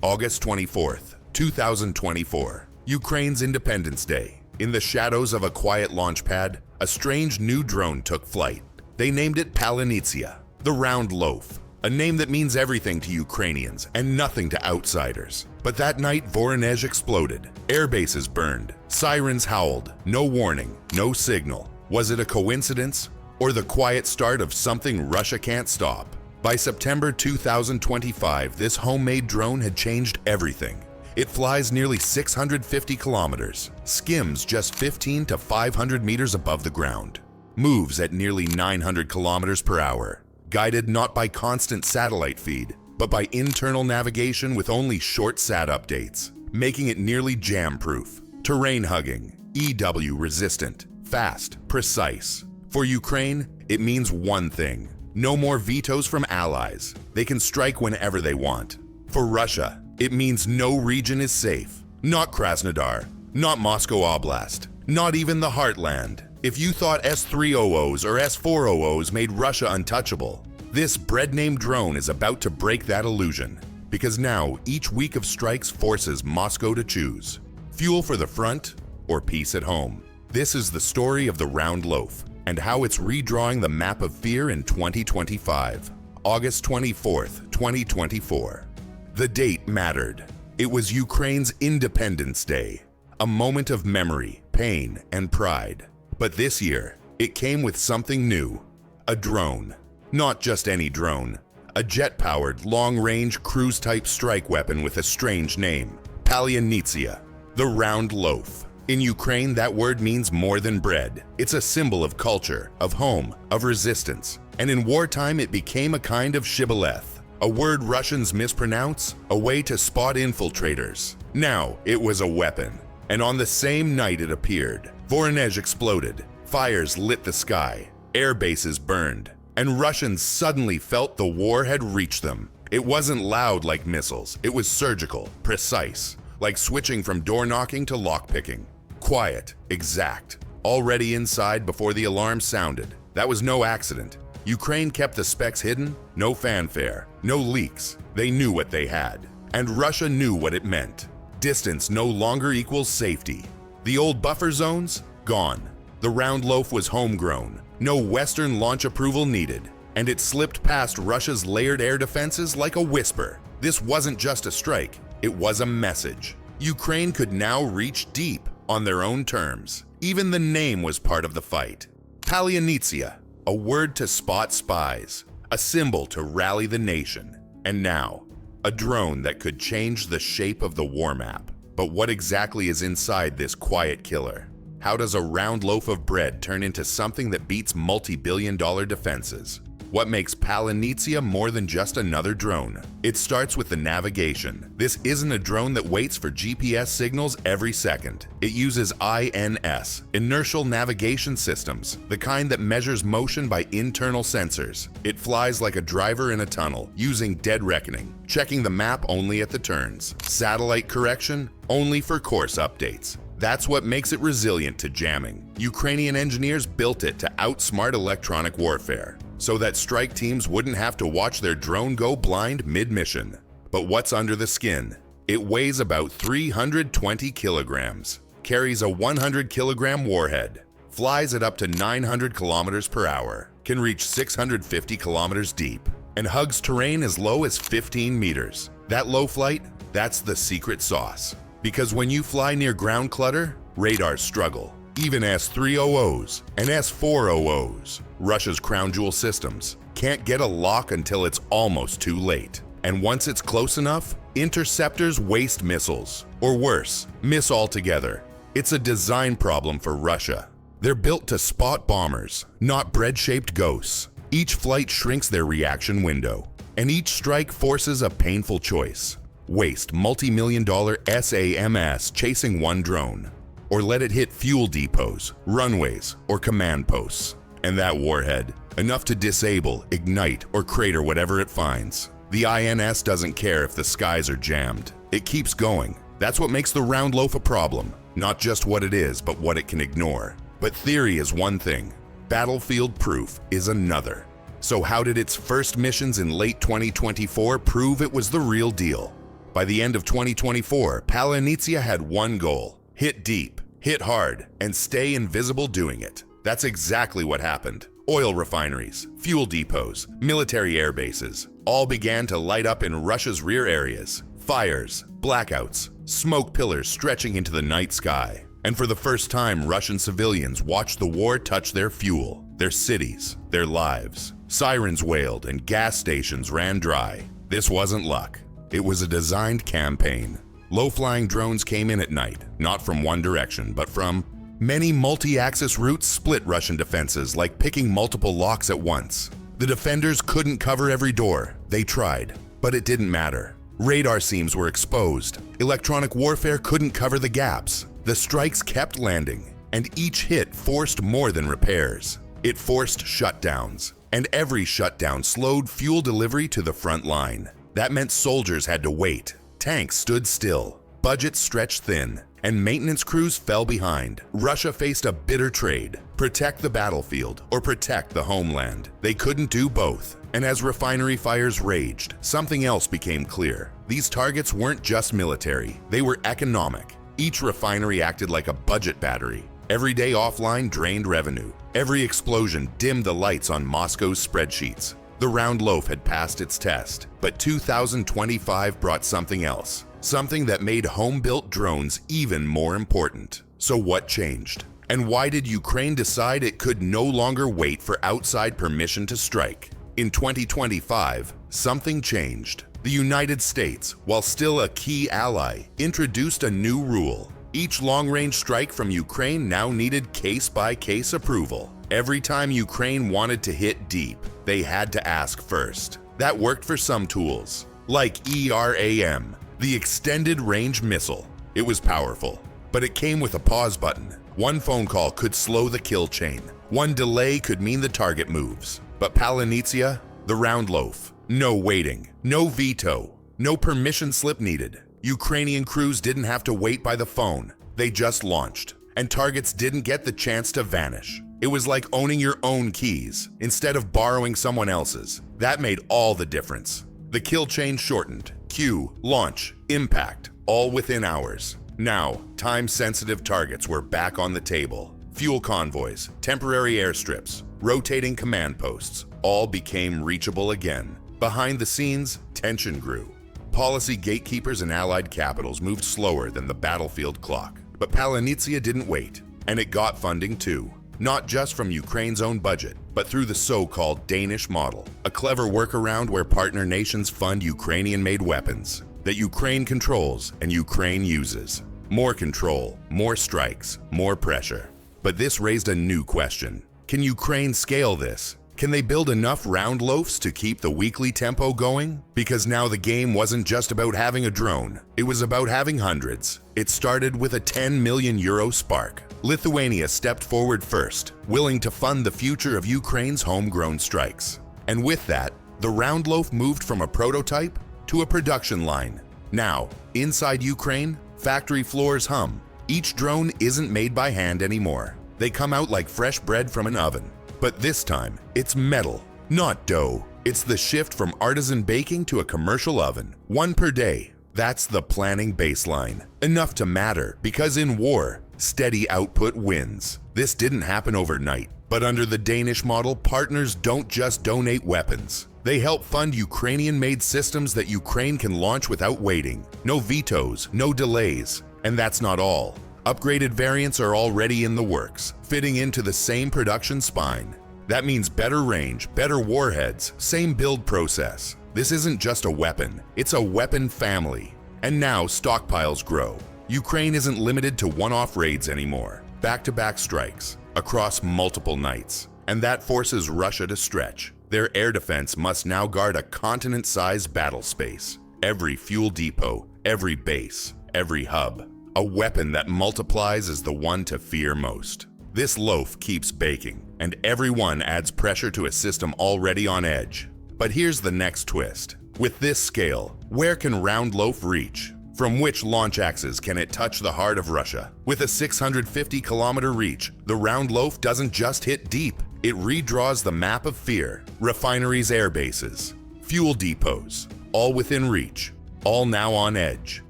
August 24th, 2024, Ukraine's Independence Day. In the shadows of a quiet launch pad, a strange new drone took flight. They named it Palinitsia, the Round Loaf, a name that means everything to Ukrainians and nothing to outsiders. But that night, Voronezh exploded. Air bases burned. Sirens howled. No warning, no signal. Was it a coincidence or the quiet start of something Russia can't stop? By September 2025, this homemade drone had changed everything. It flies nearly 650 kilometers, skims just 15 to 500 meters above the ground, moves at nearly 900 kilometers per hour, guided not by constant satellite feed, but by internal navigation with only short sat updates, making it nearly jam-proof, terrain-hugging, EW-resistant, fast, precise. For Ukraine, it means one thing: no more vetoes from allies. They can strike whenever they want. For Russia, it means no region is safe. Not Krasnodar, not Moscow Oblast, not even the heartland. If you thought S-300s or S-400s made Russia untouchable, this bread-named drone is about to break that illusion. Because now, each week of strikes forces Moscow to choose: fuel for the front or peace at home. This is the story of the Round Loaf, and how it's redrawing the map of fear in 2025. August 24th, 2024. The date mattered. It was Ukraine's Independence Day, a moment of memory, pain, and pride. But this year, it came with something new: a drone. Not just any drone, a jet-powered, long-range, cruise-type strike weapon with a strange name: Palinitsia, the Round Loaf. In Ukraine, that word means more than bread. It's a symbol of culture, of home, of resistance. And in wartime, it became a kind of shibboleth, a word Russians mispronounce, a way to spot infiltrators. Now, it was a weapon. And on the same night it appeared, Voronezh exploded, fires lit the sky, air bases burned, and Russians suddenly felt the war had reached them. It wasn't loud like missiles, it was surgical, precise, like switching from door knocking to lockpicking. Quiet, exact, already inside before the alarm sounded. That was no accident. Ukraine kept the specs hidden, no fanfare, no leaks. They knew what they had. And Russia knew what it meant. Distance no longer equals safety. The old buffer zones? Gone. The Round Loaf was homegrown. No Western launch approval needed. And it slipped past Russia's layered air defenses like a whisper. This wasn't just a strike, it was a message. Ukraine could now reach deep on their own terms. Even the name was part of the fight. Palinitsia, a word to spot spies, a symbol to rally the nation. And now, a drone that could change the shape of the war map. But what exactly is inside this quiet killer? How does a round loaf of bread turn into something that beats multi-billion-dollar defenses? What makes Palinitsia more than just another drone? It starts with the navigation. This isn't a drone that waits for GPS signals every second. It uses INS, inertial navigation systems, the kind that measures motion by internal sensors. It flies like a driver in a tunnel, using dead reckoning, checking the map only at the turns. Satellite correction, only for course updates. That's what makes it resilient to jamming. Ukrainian engineers built it to outsmart electronic warfare, so that strike teams wouldn't have to watch their drone go blind mid-mission. But what's under the skin? It weighs about 320 kilograms, carries a 100-kilogram warhead, flies at up to 900 kilometers per hour, can reach 650 kilometers deep, and hugs terrain as low as 15 meters. That low flight, that's the secret sauce. Because when you fly near ground clutter, radars struggle. Even S-300s and S-400s, Russia's crown jewel systems, can't get a lock until it's almost too late. And once it's close enough, interceptors waste missiles. Or worse, miss altogether. It's a design problem for Russia. They're built to spot bombers, not bread-shaped ghosts. Each flight shrinks their reaction window, and each strike forces a painful choice. Waste multi-million-dollar SAMS chasing one drone, or let it hit fuel depots, runways, or command posts. And that warhead, enough to disable, ignite, or crater whatever it finds. The INS doesn't care if the skies are jammed. It keeps going. That's what makes the Round Loaf a problem. Not just what it is, but what it can ignore. But theory is one thing. Battlefield proof is another. So how did its first missions in late 2024 prove it was the real deal? By the end of 2024, Palanizia had one goal: hit deep, hit hard, and stay invisible doing it. That's exactly what happened. Oil refineries, fuel depots, military air bases all began to light up in Russia's rear areas. Fires, blackouts, smoke pillars stretching into the night sky. And for the first time, Russian civilians watched the war touch their fuel, their cities, their lives. Sirens wailed and gas stations ran dry. This wasn't luck. It was a designed campaign. Low-flying drones came in at night, not from one direction, but from many multi-axis routes split Russian defenses like picking multiple locks at once. The defenders couldn't cover every door. They tried, but it didn't matter. Radar seams were exposed. Electronic warfare couldn't cover the gaps. The strikes kept landing, and each hit forced more than repairs. It forced shutdowns, and every shutdown slowed fuel delivery to the front line. That meant soldiers had to wait. Tanks stood still. Budgets stretched thin, and maintenance crews fell behind. Russia faced a bitter trade: protect the battlefield or protect the homeland. They couldn't do both. And as refinery fires raged, something else became clear. These targets weren't just military, they were economic. Each refinery acted like a budget battery. Every day offline drained revenue. Every explosion dimmed the lights on Moscow's spreadsheets. The Round Loaf had passed its test, but 2025 brought something else. Something that made home-built drones even more important. So what changed? And why did Ukraine decide it could no longer wait for outside permission to strike? In 2025, something changed. The United States, while still a key ally, introduced a new rule. Each long-range strike from Ukraine now needed case-by-case approval. Every time Ukraine wanted to hit deep, they had to ask first. That worked for some tools, like ERAM, the Extended Range Missile. It was powerful, but it came with a pause button. One phone call could slow the kill chain. One delay could mean the target moves. But Palanizia, the Round Loaf, no waiting, no veto, no permission slip needed. Ukrainian crews didn't have to wait by the phone. They just launched, and targets didn't get the chance to vanish. It was like owning your own keys instead of borrowing someone else's. That made all the difference. The kill chain shortened. Queue, launch, impact, all within hours. Now, time-sensitive targets were back on the table. Fuel convoys, temporary airstrips, rotating command posts, all became reachable again. Behind the scenes, tension grew. Policy gatekeepers and allied capitals moved slower than the battlefield clock. But Palanizia didn't wait, and it got funding too. Not just from Ukraine's own budget, but through the so-called Danish model, a clever workaround where partner nations fund Ukrainian-made weapons that Ukraine controls and Ukraine uses. More control, more strikes, more pressure. But this raised a new question. Can Ukraine scale this? Can they build enough Round Loafs to keep the weekly tempo going? Because now the game wasn't just about having a drone, it was about having hundreds. It started with a €10 million spark. Lithuania stepped forward first, willing to fund the future of Ukraine's homegrown strikes. And with that, the Round Loaf moved from a prototype to a production line. Now, inside Ukraine, factory floors hum. Each drone isn't made by hand anymore. They come out like fresh bread from an oven. But this time, it's metal, not dough. It's the shift from artisan baking to a commercial oven. One per day. That's the planning baseline. Enough to matter, because in war, steady output wins. This didn't happen overnight. But under the Danish model, partners don't just donate weapons. They help fund Ukrainian-made systems that Ukraine can launch without waiting. No vetoes, no delays. And that's not all. Upgraded variants are already in the works, fitting into the same production spine. That means better range, better warheads, same build process. This isn't just a weapon, it's a weapon family. And now stockpiles grow. Ukraine isn't limited to one-off raids anymore. Back-to-back strikes, across multiple nights. And that forces Russia to stretch. Their air defense must now guard a continent-sized battle space. Every fuel depot, every base, every hub. A weapon that multiplies is the one to fear most. This loaf keeps baking, and everyone adds pressure to a system already on edge. But here's the next twist. With this scale, where can Round Loaf reach? From which launch axis can it touch the heart of Russia? With a 650-kilometer reach, the Round Loaf doesn't just hit deep, it redraws the map of fear. Refineries, air bases, fuel depots, all within reach. all now on edge.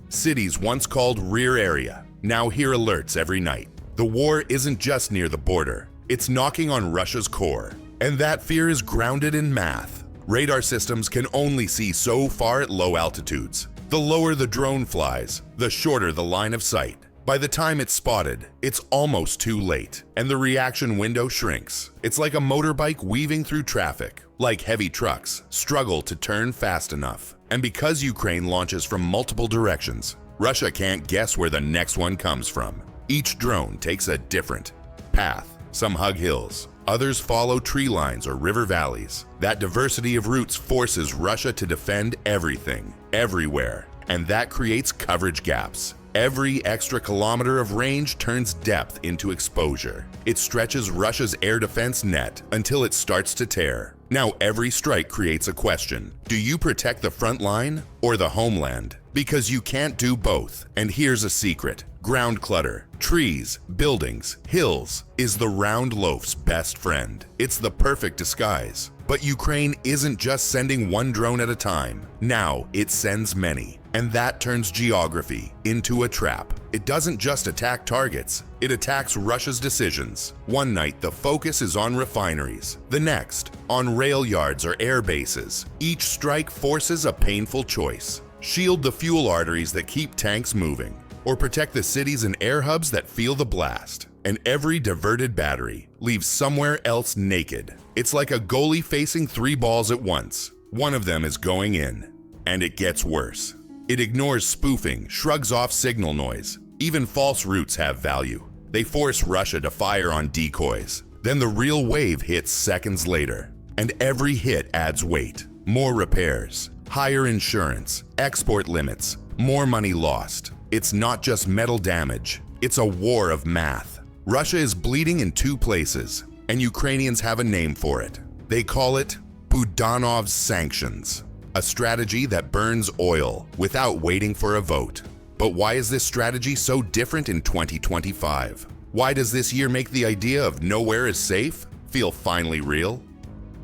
Cities once called rear area now hear alerts every night. The war isn't just near the border, it's knocking on Russia's core. And that fear is grounded in math. Radar systems can only see so far at low altitudes. The lower the drone flies, the shorter the line of sight. By the time it's spotted, it's almost too late, and the reaction window shrinks. It's like a motorbike weaving through traffic, like heavy trucks struggle to turn fast enough. And because Ukraine launches from multiple directions, Russia can't guess where the next one comes from. Each drone takes a different path. Some hug hills, others follow tree lines or river valleys. That diversity of routes forces Russia to defend everything, everywhere, and that creates coverage gaps. Every extra kilometer of range turns depth into exposure. It stretches Russia's air defense net until it starts to tear. Now every strike creates a question. Do you protect the front line or the homeland? Because you can't do both. And here's a secret. Ground clutter, trees, buildings, hills is the Round Loaf's best friend. It's the perfect disguise. But Ukraine isn't just sending one drone at a time. Now it sends many. And that turns geography into a trap. It doesn't just attack targets, it attacks Russia's decisions. One night, the focus is on refineries. The next, on rail yards or air bases. Each strike forces a painful choice. Shield the fuel arteries that keep tanks moving, or protect the cities and air hubs that feel the blast. And every diverted battery leaves somewhere else naked. It's like a goalie facing 3 balls at once. One of them is going in. And it gets worse. It ignores spoofing, shrugs off signal noise. Even false routes have value. They force Russia to fire on decoys. Then the real wave hits seconds later. And every hit adds weight. More repairs, higher insurance, export limits, more money lost. It's not just metal damage, it's a war of math. Russia is bleeding in 2 places, and Ukrainians have a name for it. They call it Budanov's sanctions. A strategy that burns oil without waiting for a vote. But why is this strategy so different in 2025? Why does this year make the idea of nowhere is safe feel finally real?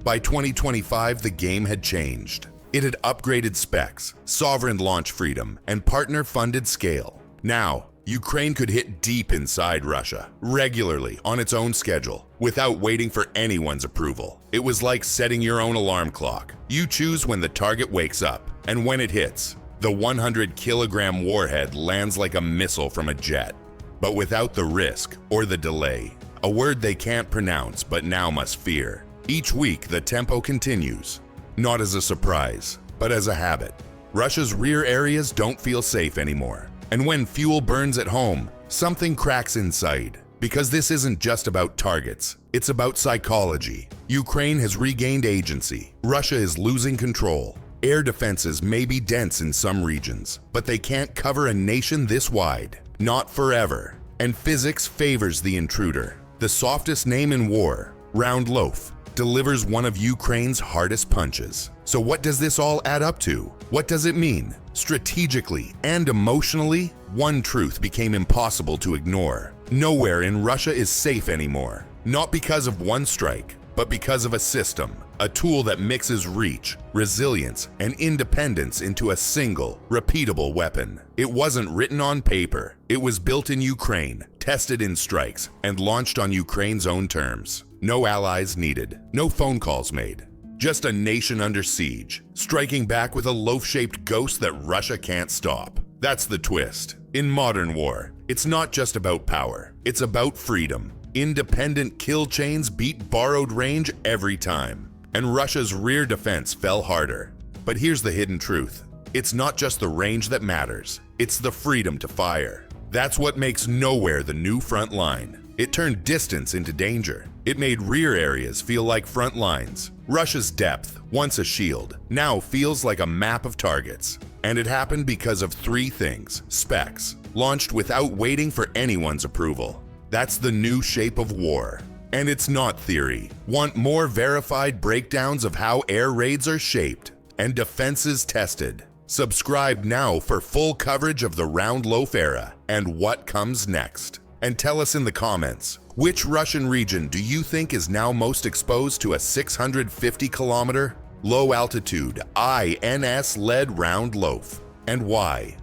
By 2025, the game had changed. It had upgraded specs, sovereign launch freedom, and partner-funded scale. Now, Ukraine could hit deep inside Russia, regularly on its own schedule, without waiting for anyone's approval. It was like setting your own alarm clock. You choose when the target wakes up, and when it hits, the 100-kilogram warhead lands like a missile from a jet. But without the risk or the delay, a word they can't pronounce but now must fear. Each week, the tempo continues, not as a surprise, but as a habit. Russia's rear areas don't feel safe anymore. And when fuel burns at home, something cracks inside. Because this isn't just about targets, it's about psychology. Ukraine has regained agency. Russia is losing control. Air defenses may be dense in some regions, but they can't cover a nation this wide. Not forever. And physics favors the intruder. The softest name in war, Round Loaf, delivers one of Ukraine's hardest punches. So what does this all add up to? What does it mean? Strategically and emotionally, one truth became impossible to ignore. Nowhere in Russia is safe anymore. Not because of one strike, but because of a system, a tool that mixes reach, resilience, and independence into a single, repeatable weapon. It wasn't written on paper. It was built in Ukraine, tested in strikes, and launched on Ukraine's own terms. No allies needed, no phone calls made. Just a nation under siege, striking back with a loaf-shaped ghost that Russia can't stop. That's the twist. In modern war, it's not just about power, it's about freedom. Independent kill chains beat borrowed range every time, and Russia's rear defense fell harder. But here's the hidden truth. It's not just the range that matters, it's the freedom to fire. That's what makes nowhere the new front line. It turned distance into danger. It made rear areas feel like front lines. Russia's depth, once a shield, now feels like a map of targets. And it happened because of 3 things: specs, launched without waiting for anyone's approval. That's the new shape of war. And it's not theory. Want more verified breakdowns of how air raids are shaped and defenses tested? Subscribe now for full coverage of the Round Loaf era and what comes next. And tell us in the comments, which Russian region do you think is now most exposed to a 650-kilometer, low-altitude, INS-led Round Loaf? and why?